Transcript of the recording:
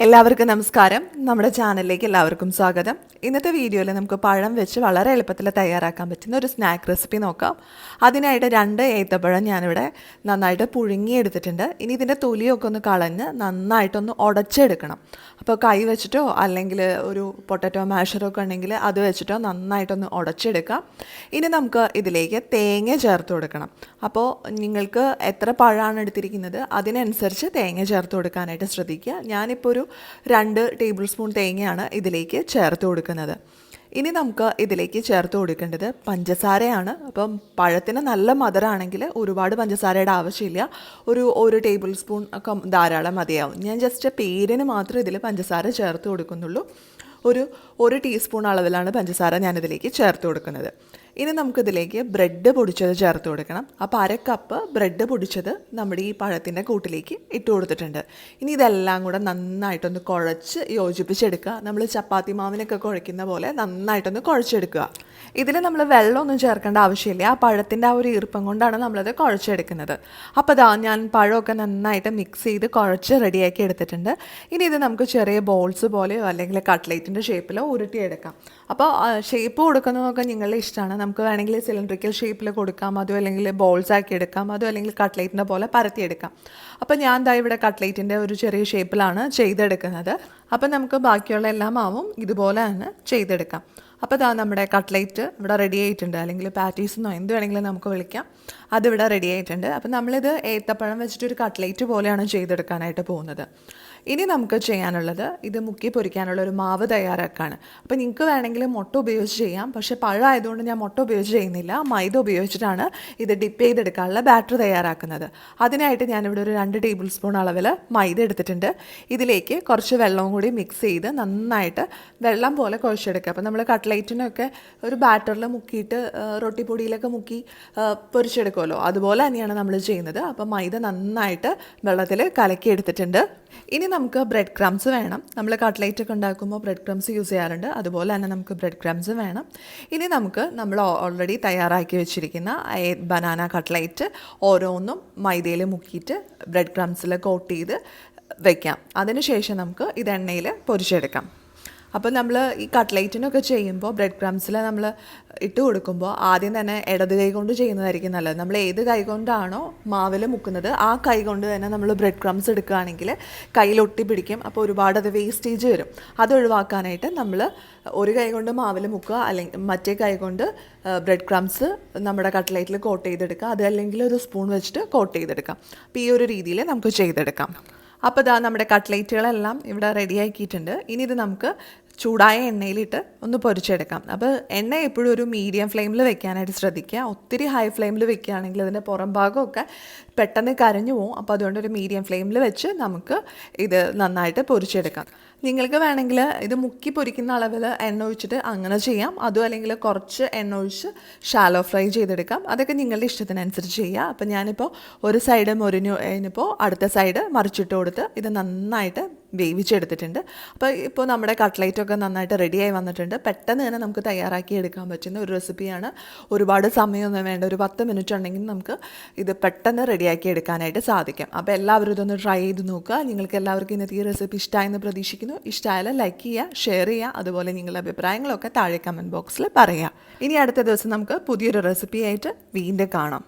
എല്ലാവർക്കും നമസ്കാരം. നമ്മുടെ ചാനലിലേക്ക് എല്ലാവർക്കും സ്വാഗതം. ഇന്നത്തെ വീഡിയോയിൽ നമുക്ക് പഴം വെച്ച് വളരെ എളുപ്പത്തിൽ തയ്യാറാക്കാൻ പറ്റുന്ന ഒരു സ്നാക്ക് റെസിപ്പി നോക്കാം. അതിനായിട്ട് 2 ഏത്തപ്പഴം ഞാനിവിടെ നന്നായിട്ട് പുഴുങ്ങിയെടുത്തിട്ടുണ്ട്. ഇനി ഇതിൻ്റെ തൊലിയൊക്കെ ഒന്ന് കളഞ്ഞ് നന്നായിട്ടൊന്ന് ഉടച്ചെടുക്കണം. അപ്പോൾ കൈ വെച്ചിട്ടോ അല്ലെങ്കിൽ ഒരു പൊട്ടറ്റോ മാഷറൊക്കെ ഉണ്ടെങ്കിൽ അത് വെച്ചിട്ടോ നന്നായിട്ടൊന്ന് ഉടച്ചെടുക്കാം. ഇനി നമുക്ക് ഇതിലേക്ക് തേങ്ങ ചേർത്ത് കൊടുക്കണം. അപ്പോൾ നിങ്ങൾക്ക് എത്ര പഴമാണ് എടുത്തിരിക്കുന്നത് അതിനനുസരിച്ച് തേങ്ങ ചേർത്ത് കൊടുക്കാനായിട്ട് ശ്രദ്ധിക്കുക. ഞാനിപ്പോൾ ഒരു 2 ടേബിൾ സ്പൂൺ തേങ്ങയാണ് ഇതിലേക്ക് ചേർത്ത് കൊടുക്കുന്നത്. ഇനി നമുക്ക് ഇതിലേക്ക് ചേർത്ത് കൊടുക്കേണ്ടത് പഞ്ചസാരയാണ്. അപ്പം പഴത്തിന് നല്ല മധുരമാണെങ്കിൽ ഒരുപാട് പഞ്ചസാരയുടെ ആവശ്യമില്ല. ഒരു ടേബിൾ സ്പൂൺ ഒക്കെ ധാരാളം മതിയാവും. ഞാൻ ജസ്റ്റ് പേരിന് മാത്രമേ ഇതിൽ പഞ്ചസാര ചേർത്ത് കൊടുക്കുന്നുള്ളൂ. ഒരു ടീസ്പൂൺ അളവിലാണ് പഞ്ചസാര ഞാനിതിലേക്ക് ചേർത്ത് കൊടുക്കുന്നത്. ഇനി നമുക്കിതിലേക്ക് ബ്രെഡ് പൊടിച്ചത് ചേർത്ത് കൊടുക്കണം. അപ്പോൾ 1/2 കപ്പ് ബ്രെഡ് പൊടിച്ചത് നമ്മുടെ ഈ പഴത്തിൻ്റെ കൂട്ടിലേക്ക് ഇട്ട് കൊടുത്തിട്ടുണ്ട്. ഇനി ഇതെല്ലാം കൂടെ നന്നായിട്ടൊന്ന് കുഴച്ച് യോജിപ്പിച്ചെടുക്കുക. നമ്മൾ ചപ്പാത്തി മാവിനൊക്കെ കുഴയ്ക്കുന്ന പോലെ നന്നായിട്ടൊന്ന് കുഴച്ചെടുക്കുക. ഇതിൽ നമ്മൾ വെള്ളമൊന്നും ചേർക്കേണ്ട ആവശ്യമില്ല. ആ പഴത്തിൻ്റെ ആ ഒരു ഈർപ്പം കൊണ്ടാണ് നമ്മളത് കുഴച്ചെടുക്കുന്നത്. അപ്പോൾ ഞാൻ പഴമൊക്കെ നന്നായിട്ട് മിക്സ് ചെയ്ത് കുഴച്ച് റെഡിയാക്കി എടുത്തിട്ടുണ്ട്. ഇനി ഇത് നമുക്ക് ചെറിയ ബോൾസ് പോലെയോ അല്ലെങ്കിൽ കട്ട്ലേറ്റിൻ്റെ ഷേപ്പിലോ ഉരുട്ടിയെടുക്കാം. അപ്പോൾ ഷേപ്പ് കൊടുക്കുന്നതൊക്കെ നിങ്ങളുടെ ഇഷ്ടമാണ്. നമുക്ക് വേണമെങ്കിൽ സിലിണ്ടറിക്കൽ ഷേപ്പിൽ കൊടുക്കാം, അതോ അല്ലെങ്കിൽ ബോൾസ് ആക്കി എടുക്കാം, അതോ അല്ലെങ്കിൽ കട്ട്ലേറ്റിൻ്റെ പോലെ പരത്തിയെടുക്കാം. അപ്പോൾ ഞാൻ ദാ ഇവിടെ കട്ട്ലേറ്റിൻ്റെ ഒരു ചെറിയ ഷേപ്പിലാണ് ചെയ്തെടുക്കുന്നത്. അപ്പോൾ നമുക്ക് ബാക്കിയുള്ള എല്ലാ മാവും ഇതുപോലെ തന്നെ ചെയ്തെടുക്കാം. അപ്പോൾ ഇതാ നമ്മുടെ കട്ട്ലേറ്റ് ഇവിടെ റെഡി ആയിട്ടുണ്ട്, അല്ലെങ്കിൽ പാറ്റീസെന്നോ എന്ത് വേണമെങ്കിലും നമുക്ക് വിളിക്കാം. അതിവിടെ റെഡി ആയിട്ടുണ്ട്. അപ്പോൾ നമ്മളിത് ഏത്തപ്പഴം വെച്ചിട്ടൊരു കട്ട്ലേറ്റ് പോലെയാണ് ചെയ്തെടുക്കാനായിട്ട് പോകുന്നത്. ഇനി നമുക്ക് ചെയ്യാനുള്ളത് ഇത് മുക്കി പൊരിക്കാനുള്ള ഒരു മാവ് തയ്യാറാക്കാണ്. അപ്പോൾ നിങ്ങൾക്ക് വേണമെങ്കിൽ മുട്ട ഉപയോഗിച്ച് ചെയ്യാം. പക്ഷേ പഴമായതുകൊണ്ട് ഞാൻ മുട്ട ഉപയോഗിച്ച് ചെയ്യുന്നില്ല, മൈദ ഉപയോഗിച്ചിട്ടാണ് ഇത് ഡിപ്പ് ചെയ്തെടുക്കാനുള്ള ബാറ്റർ തയ്യാറാക്കുന്നത്. അതിനായിട്ട് ഞാനിവിടെ ഒരു 2 ടേബിൾ സ്പൂൺ അളവിൽ മൈദ എടുത്തിട്ടുണ്ട്. ഇതിലേക്ക് കുറച്ച് വെള്ളവും കൂടി മിക്സ് ചെയ്ത് നന്നായിട്ട് വെള്ളം പോലെ കുഴച്ചെടുക്കുക. അപ്പോൾ നമ്മൾ കട്ട്ലേറ്റിനൊക്കെ ഒരു ബാറ്ററിൽ മുക്കിയിട്ട് റൊട്ടിപ്പൊടിയിലൊക്കെ മുക്കി പൊരിച്ചെടുക്കുമല്ലോ, അതുപോലെ തന്നെയാണ് നമ്മൾ ചെയ്യുന്നത്. അപ്പോൾ മൈദ നന്നായിട്ട് വെള്ളത്തിൽ കലക്കി എടുത്തിട്ടുണ്ട്. ഇനി നമുക്ക് ബ്രെഡ് ക്രംസ് വേണം. നമ്മൾ കട്ട്ലേറ്റ് ഒക്കെ ഉണ്ടാക്കുമ്പോൾ ബ്രെഡ് ക്രംസ് യൂസ് ചെയ്യാറുണ്ട്, അതുപോലെ തന്നെ നമുക്ക് ബ്രെഡ് ക്രംസ് വേണം. ഇനി നമ്മൾ ഓൾറെഡി തയ്യാറാക്കി വെച്ചിരിക്കുന്ന ബനാന കട്ട്ലേറ്റ് ഓരോന്നും മൈദയിൽ മുക്കിയിട്ട് ബ്രെഡ് ക്രംസിൽ കോട്ട് ചെയ്ത് വയ്ക്കാം. അതിനുശേഷം നമുക്ക് ഇത് എണ്ണയിൽ പൊരിച്ചെടുക്കാം. അപ്പോൾ നമ്മൾ ഈ കട്ട്ലേറ്റിനൊക്കെ ചെയ്യുമ്പോൾ ബ്രെഡ് ക്രംസിൽ നമ്മൾ ഇട്ട് കൊടുക്കുമ്പോൾ ആദ്യം തന്നെ ഇടത് കൈ കൊണ്ട് ചെയ്യുന്നതായിരിക്കും നല്ലത്. നമ്മൾ ഏത് കൈ കൊണ്ടാണോ മാവിൽ മുക്കുന്നത് ആ കൈ കൊണ്ട് തന്നെ നമ്മൾ ബ്രെഡ് ക്രംസ് എടുക്കുകയാണെങ്കിൽ കയ്യിൽ ഒട്ടി പിടിക്കും. അപ്പോൾ ഒരുപാട് അത് വേസ്റ്റേജ് വരും. അത് ഒഴിവാക്കാനായിട്ട് നമ്മൾ ഒരു കൈ കൊണ്ട് മാവിൽ മുക്കുക, അല്ലെങ്കിൽ മറ്റേ കൈ കൊണ്ട് ബ്രെഡ് ക്രംസ് നമ്മുടെ കട്ട്ലേറ്റിൽ കോട്ട് ചെയ്തെടുക്കുക. അത് അല്ലെങ്കിൽ ഒരു സ്പൂൺ വെച്ചിട്ട് കോട്ട് ചെയ്തെടുക്കാം. അപ്പോൾ ഈ ഒരു രീതിയിൽ നമുക്ക് ചെയ്തെടുക്കാം. അപ്പോൾ ഇതാ നമ്മുടെ കട്ട്ലേറ്റുകളെല്ലാം ഇവിടെ റെഡിയാക്കിയിട്ടുണ്ട്. ഇനി ഇത് നമുക്ക് ചൂടായ എണ്ണയിലിട്ട് ഒന്ന് പൊരിച്ചെടുക്കാം. അപ്പോൾ എണ്ണ എപ്പോഴും ഒരു മീഡിയം ഫ്ലെയിമിൽ വെക്കാനായിട്ട് ശ്രദ്ധിക്കുക. ഒത്തിരി ഹൈ ഫ്ലെയിമിൽ വെക്കുകയാണെങ്കിൽ അതിൻ്റെ പുറം ഭാഗമൊക്കെ പെട്ടെന്ന് കരിഞ്ഞു പോകും. അപ്പോൾ അതുകൊണ്ട് ഒരു മീഡിയം ഫ്ലെയിമിൽ വെച്ച് നമുക്ക് ഇത് നന്നായിട്ട് പൊരിച്ചെടുക്കാം. നിങ്ങൾക്ക് വേണമെങ്കിൽ ഇത് മുക്കി പൊരിക്കുന്ന അളവിൽ എണ്ണ ഒഴിച്ചിട്ട് അങ്ങനെ ചെയ്യാം. അതും അല്ലെങ്കിൽ കുറച്ച് എണ്ണ ഒഴിച്ച് ഷാലോ ഫ്രൈ ചെയ്തെടുക്കാം. അതൊക്കെ നിങ്ങളുടെ ഇഷ്ടത്തിനനുസരിച്ച് ചെയ്യുക. അപ്പോൾ ഞാനിപ്പോൾ ഒരു സൈഡ് മൊരിഞ്ഞു കഴിഞ്ഞപ്പോൾ അടുത്ത സൈഡ് മറിച്ചിട്ട് കൊടുത്ത് ഇത് നന്നായിട്ട് വേവിച്ചെടുത്തിട്ടുണ്ട്. അപ്പോൾ ഇപ്പോൾ നമ്മുടെ കട്ട്ലേറ്റൊക്കെ നന്നായിട്ട് റെഡിയായി വന്നിട്ടുണ്ട്. പെട്ടെന്ന് തന്നെ നമുക്ക് തയ്യാറാക്കി എടുക്കാൻ പറ്റുന്ന ഒരു റെസിപ്പിയാണ്. ഒരുപാട് സമയമൊന്നും വേണ്ട, ഒരു 10 മിനിറ്റ് ഉണ്ടെങ്കിൽ നമുക്ക് ഇത് പെട്ടെന്ന് റെഡിയാക്കി എടുക്കാനായിട്ട് സാധിക്കും. അപ്പോൾ എല്ലാവരും ഇതൊന്ന് ട്രൈ ചെയ്ത് നോക്കുക. നിങ്ങൾക്ക് എല്ലാവർക്കും ഇന്നത്തെ ഈ റെസിപ്പി ഇഷ്ടമായെന്ന് പ്രതീക്ഷിക്കുന്നു. ഇഷ്ടമായാലും ലൈക്ക് ചെയ്യുക, ഷെയർ ചെയ്യുക, അതുപോലെ നിങ്ങളുടെ അഭിപ്രായങ്ങളൊക്കെ താഴെ കമൻറ്റ് ബോക്സിൽ പറയുക. ഇനി അടുത്ത ദിവസം നമുക്ക് പുതിയൊരു റെസിപ്പിയായിട്ട് വീണ്ടും കാണാം.